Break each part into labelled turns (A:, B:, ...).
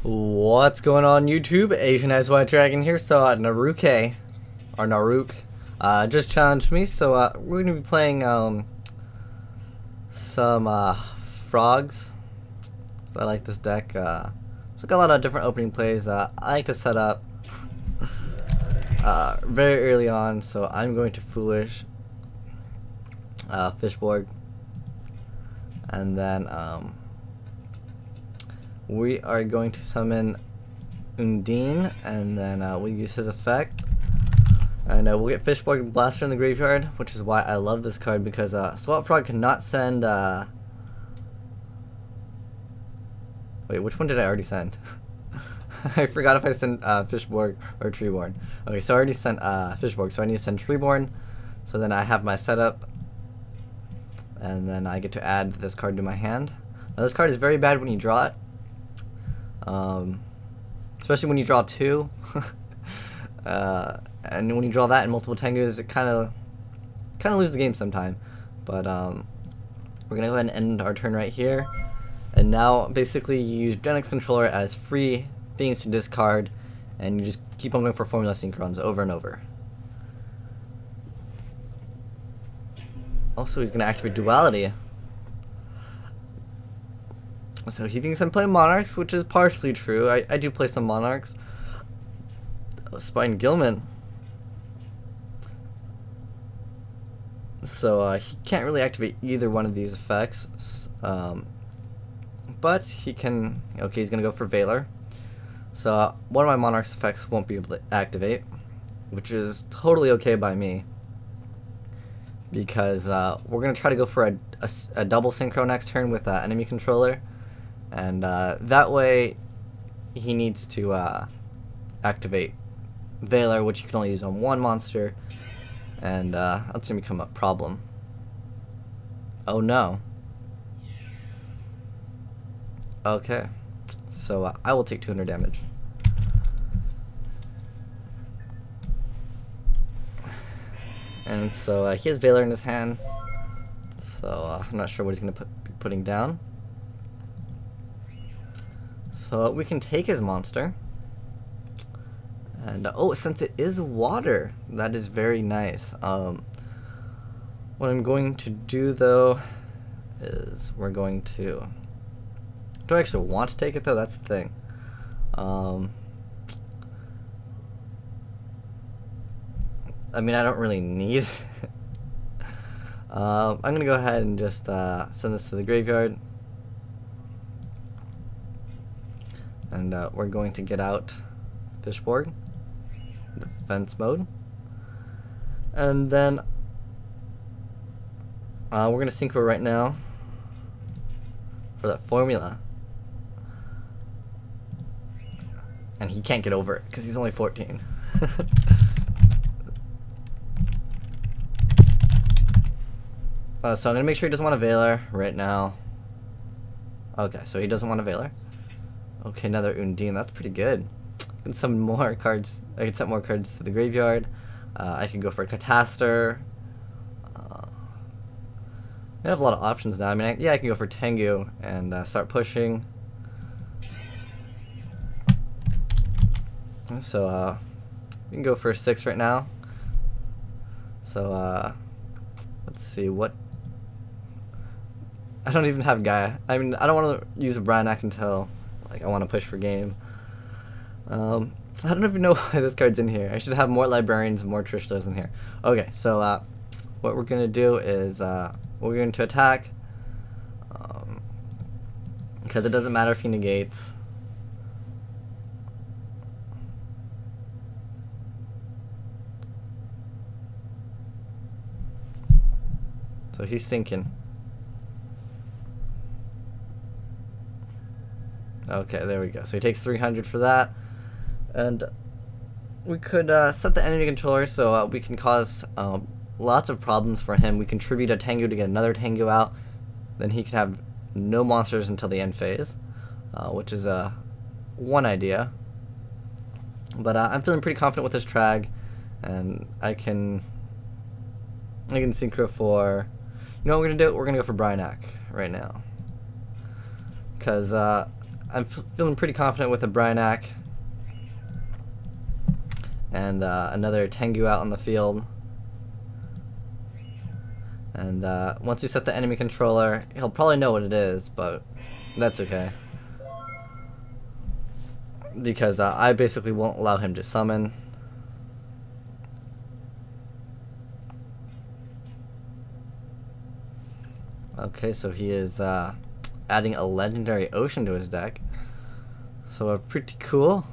A: What's going on YouTube? azneyeswhitedragon here. So Naruk just challenged me, so we're gonna be playing some frogs. I like this deck. So got a lot of different opening plays. I like to set up very early on, so I'm going to foolish fishboard, and then we are going to summon Undine, and then we'll use his effect, and we'll get Fishboard and Blaster in the graveyard, which is why I love this card, because Swap Frog cannot send wait, which one did I already send? I forgot if I sent Fishborg or Treeborn. Okay, so I already sent Fishborg, so I need to send Treeborn. So then I have my setup, and then I get to add this card to my hand. Now this card is very bad when you draw it, especially when you draw two. And when you draw that in multiple Tengus, it kind of lose the game sometime. But we're gonna go ahead and end our turn right here. And now basically you use Genix Controller as free things to discard, and you just keep on going for formula synchrons over and over. Also, he's gonna activate duality. So he thinks I'm playing Monarchs, which is partially true. I do play some Monarchs. Spine Gilman. So he can't really activate either one of these effects. But he can. Okay, he's gonna go for Valor. So one of my Monarch's effects won't be able to activate, which is totally okay by me, because we're gonna try to go for a double synchro next turn with enemy controller, and that way he needs to activate Valor, which you can only use on one monster, and that's gonna become a problem. Oh no. Okay, so I will take 200 damage. And so he has Valor in his hand, so I'm not sure what he's going to be putting down. So we can take his monster. And oh, since it is water, that is very nice. What I'm going to do though is we're going to... Do I actually want to take it though? That's the thing. I mean, I don't really need it. I'm gonna go ahead and just send this to the graveyard, and we're going to get out Fishborg, defense mode, and then we're gonna Synchro right now for that formula. And he can't get over it because he's only 14. So I'm gonna make sure he doesn't want a Valor right now. Okay, so he doesn't want a Valor. Okay, another Undine. That's pretty good. I can summon more cards. I can set more cards to the graveyard. I can go for a Cataster. I have a lot of options now. I mean, yeah, I can go for Tengu and start pushing. So we can go for a 6 right now. So let's see what. I don't even have Gaia. I mean, I don't want to use a Branak until like I want to push for game. I don't even know why this card's in here. I should have more Librarians and more Trishlas in here. Okay, so what we're gonna do is we're going to attack, because it doesn't matter if he negates. So he's thinking. Okay, there we go. So he takes 300 for that, and we could set the enemy controller so we can cause lots of problems for him. We contribute a Tengu to get another Tengu out, then he can have no monsters until the end phase, which is one idea. But I'm feeling pretty confident with this Trag, and I can Synchro for. You know what we're gonna do? We're gonna go for Branak right now, because I'm feeling pretty confident with a Brinac. And another Tengu out on the field. And once we set the enemy controller, he'll probably know what it is, but that's okay. Because I basically won't allow him to summon. Okay, so he is adding a legendary ocean to his deck. So pretty cool.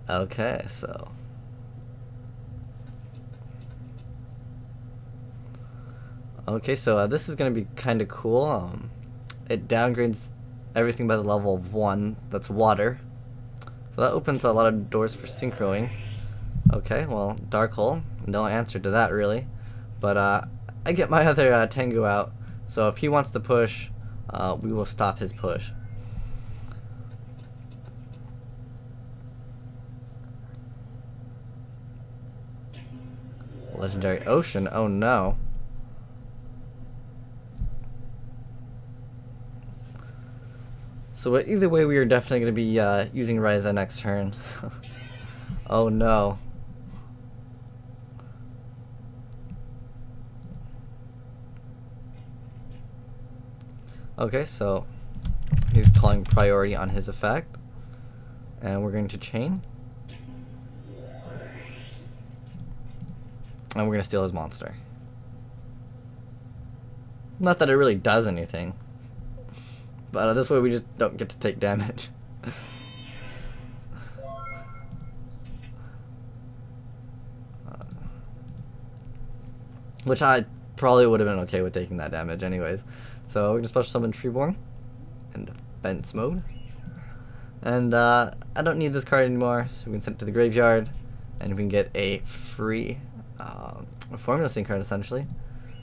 A: Okay, so this is gonna be kind of cool. It downgrades everything by the level of 1. That's water. So that opens a lot of doors for synchroing. Okay, well, Dark Hole. No answer to that really, but I get my other Tengu out. So if he wants to push, we will stop his push. Legendary Ocean. Oh no. So either way, we are definitely going to be using Ryza next turn. Oh no. Okay, so he's calling priority on his effect. And we're going to chain. And we're going to steal his monster. Not that it really does anything. But this way we just don't get to take damage. Which I probably would have been okay with taking that damage anyways. So we're going to special summon Treeborn in defense mode. And I don't need this card anymore, so we can send it to the graveyard. And we can get a free Formula Sync card essentially.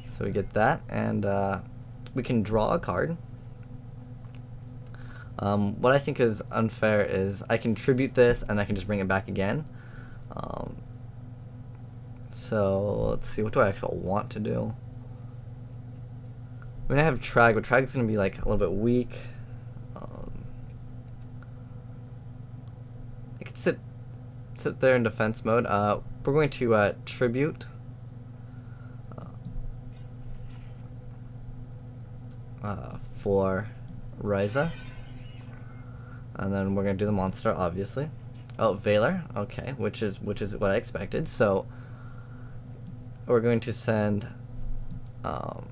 A: So we get that, and we can draw a card. What I think is unfair is I can tribute this and I can just bring it back again. So let's see, what do I actually want to do? I mean, I have Trag, but Trag's gonna be like a little bit weak. I could sit there in defense mode. We're going to tribute. For Ryza. And then we're gonna do the monster, obviously. Oh, Valor. Okay, which is what I expected. So we're going to send, because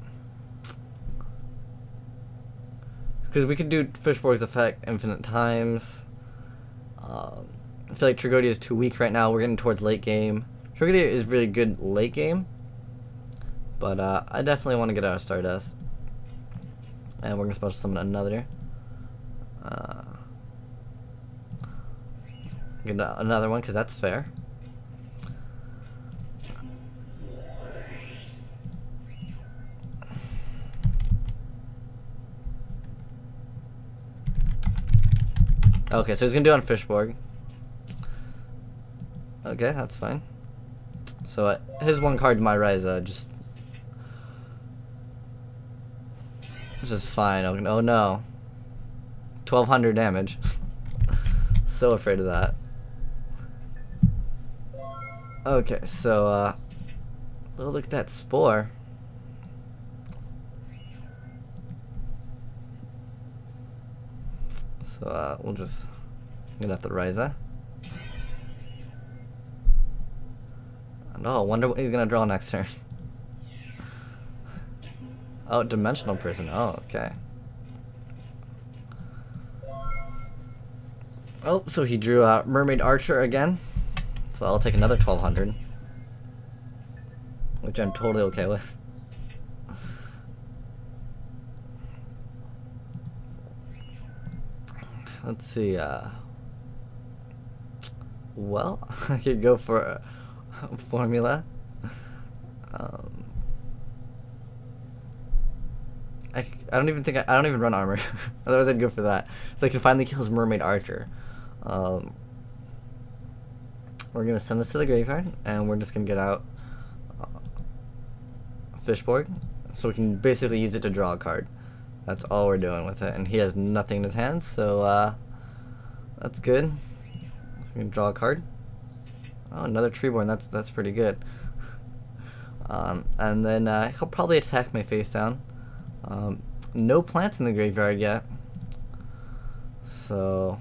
A: we could do Fishborg's effect infinite times. I feel like Tragodia is too weak right now. We're getting towards late game. Tragodia is really good late game, but I definitely want to get out of Stardust. And we're gonna special summon another. Get another one because that's fair. Okay, so he's gonna do it on Fishborg. Okay, that's fine. So his one card, my Ryza, just fine. Oh no. 1200 damage. So afraid of that. Okay, so oh, look at that Spore. So we'll just get out the Ryza. And oh, I wonder what he's gonna draw next turn. Oh, Dimensional Prison. Oh, okay. Oh, so he drew Mermaid Archer again. So I'll take another 1200. Which I'm totally okay with. Let's see, well, I could go for a formula. I don't even think I don't even run armor. Otherwise I'd go for that. So I can finally kill his Mermaid Archer. We're gonna send this to the graveyard, and we're just gonna get out Fishborg, so we can basically use it to draw a card. That's all we're doing with it, and he has nothing in his hand, so that's good. We can draw a card. Oh, another Treeborn. That's pretty good. And then he'll probably attack my face down. No plants in the graveyard yet, so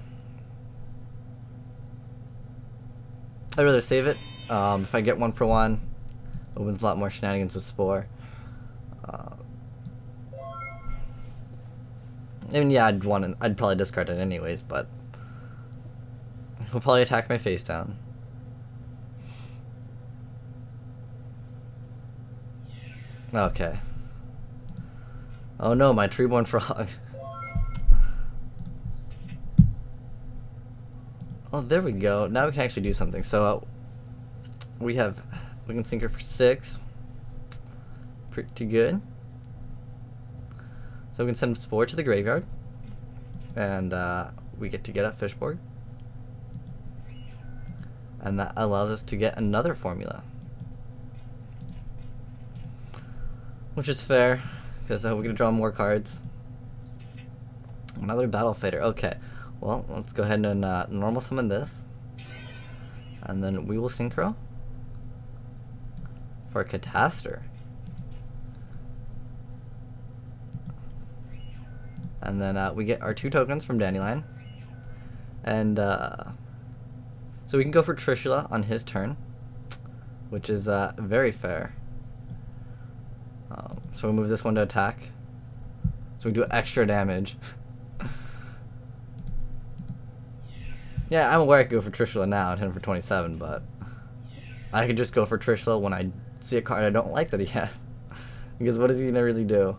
A: I'd rather save it. If I get 1-for-1, opens a lot more shenanigans with Spore. And yeah, I'd probably discard it anyways, but he'll probably attack my face down. Okay. Oh no, my Treeborn Frog. Oh, there we go. Now we can actually do something. So we can Synchro for 6. Pretty good. So we can send Spore to the graveyard, and we get to get a Fishborg, and that allows us to get another formula, which is fair because we're gonna draw more cards. Another Battle Fader. Okay, well, let's go ahead and normal summon this, and then we will Synchro for a Cataster. And then we get our 2 tokens from Dandelion. And so we can go for Trishula on his turn, which is very fair. So we move this one to attack. So we do extra damage. Yeah, I'm aware I could go for Trishula now and hit him for 27, but I could just go for Trishula when I see a card I don't like that he has. Because what is he gonna really do?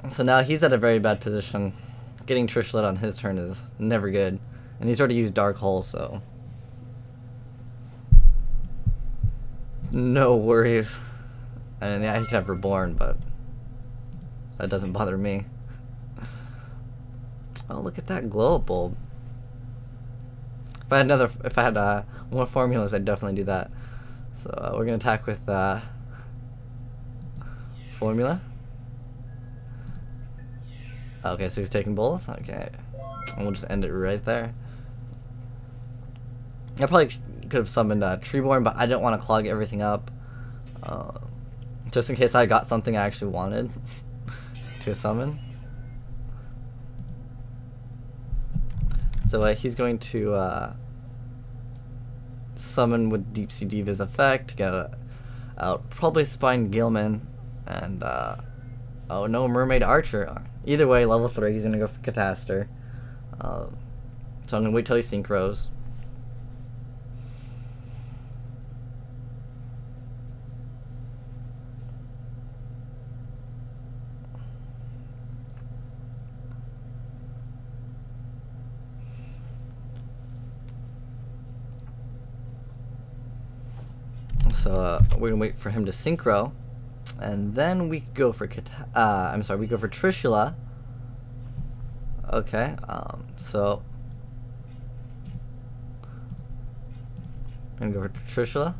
A: So now he's at a very bad position. Getting Trishula on his turn is never good. And he's already used Dark Hole, so no worries. And yeah, he can have Reborn, but that doesn't bother me. Oh, look at that glow up bulb. If I had more formulas, I'd definitely do that. So we're gonna attack with formula. Okay, so he's taking both. Okay, and we'll just end it right there. I probably could have summoned Treeborn, but I didn't want to clog everything up. Just in case I got something I actually wanted to summon. So he's going to summon with Deep Sea Diva's effect, get out probably Spine Gilman, and oh no, Mermaid Archer. Either way, level 3, he's gonna go for Cataster. So I'm gonna wait till he synchros. So we're gonna wait for him to synchro, and then we go for we go for Trishula. Okay, so I'm gonna go for Trishula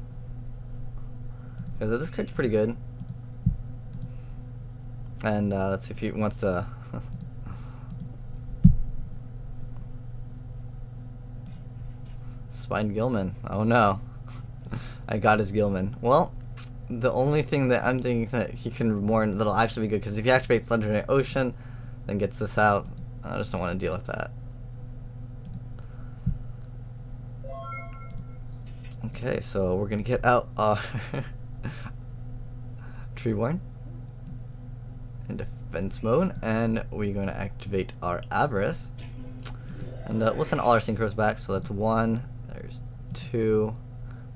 A: because this card's pretty good. And let's see if he wants to. Spine Gilman. Oh no. I got his Gilman. Well, the only thing that I'm thinking that he can warn that'll actually be good, because if he activates Legendary Ocean, then gets this out, I just don't want to deal with that. Okay, so we're gonna get out Treeborn in defense mode, and we're gonna activate our Avarice, and we'll send all our synchros back. So that's 1. There's 2.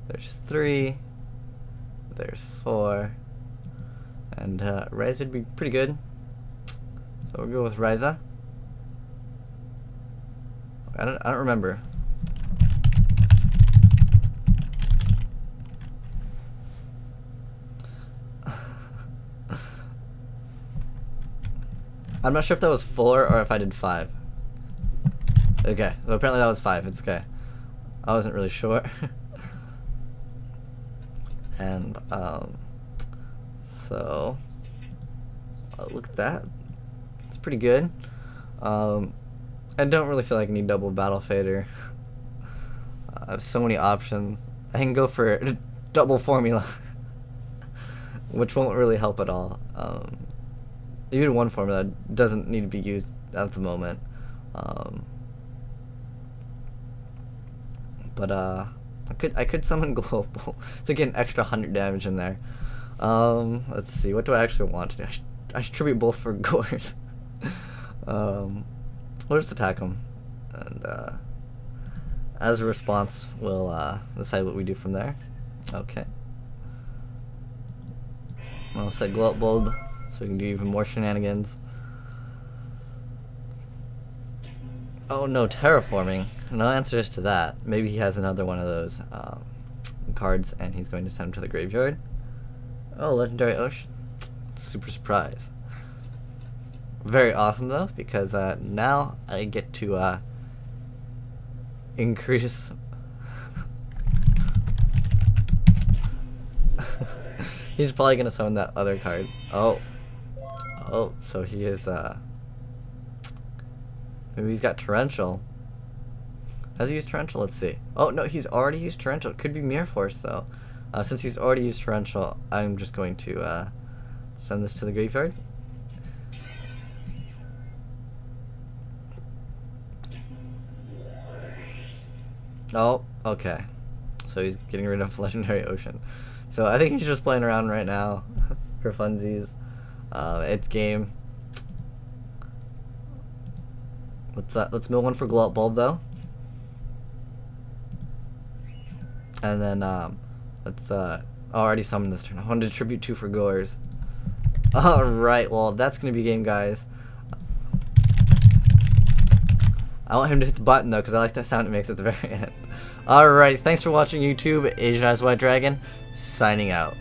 A: There's 3, there's 4, and Ryza would be pretty good. So we'll go with Ryza. I don't remember. I'm not sure if that was 4 or if I did 5. Okay, so apparently that was 5. It's okay. I wasn't really sure. And So, look at that. It's pretty good. I don't really feel like I need double battle fader. I have so many options. I can go for double formula, which won't really help at all. Even one formula doesn't need to be used at the moment. But I could summon global to get an extra 100 damage in there. Let's see, what do I actually want to do? I should tribute both for Gores. We'll just attack him, and as a response, we'll decide what we do from there. Okay. I'll set glow up bulb so we can do even more shenanigans. Oh no, terraforming. No answers to that. Maybe he has another one of those cards and he's going to send him to the graveyard. Oh, legendary ocean. Super surprise. Very awesome though, because now I get to increase he's probably gonna summon that other card. Oh, so he is maybe he's got torrential. Has he used torrential? Let's see. Oh no, he's already used torrential. It could be Mirror Force though. Since he's already used torrential, I'm just going to send this to the graveyard. Oh, okay. So he's getting rid of Legendary Ocean. So I think he's just playing around right now for funsies. It's game. Let's mill one for Glow Up Bulb though. And then let's already summoned this turn. I wanted to tribute 2 for Gores. Alright, well that's gonna be game, guys. I want him to hit the button though, because I like that sound it makes at the very end. Alright, thanks for watching YouTube. azneyeswhitedragon, signing out.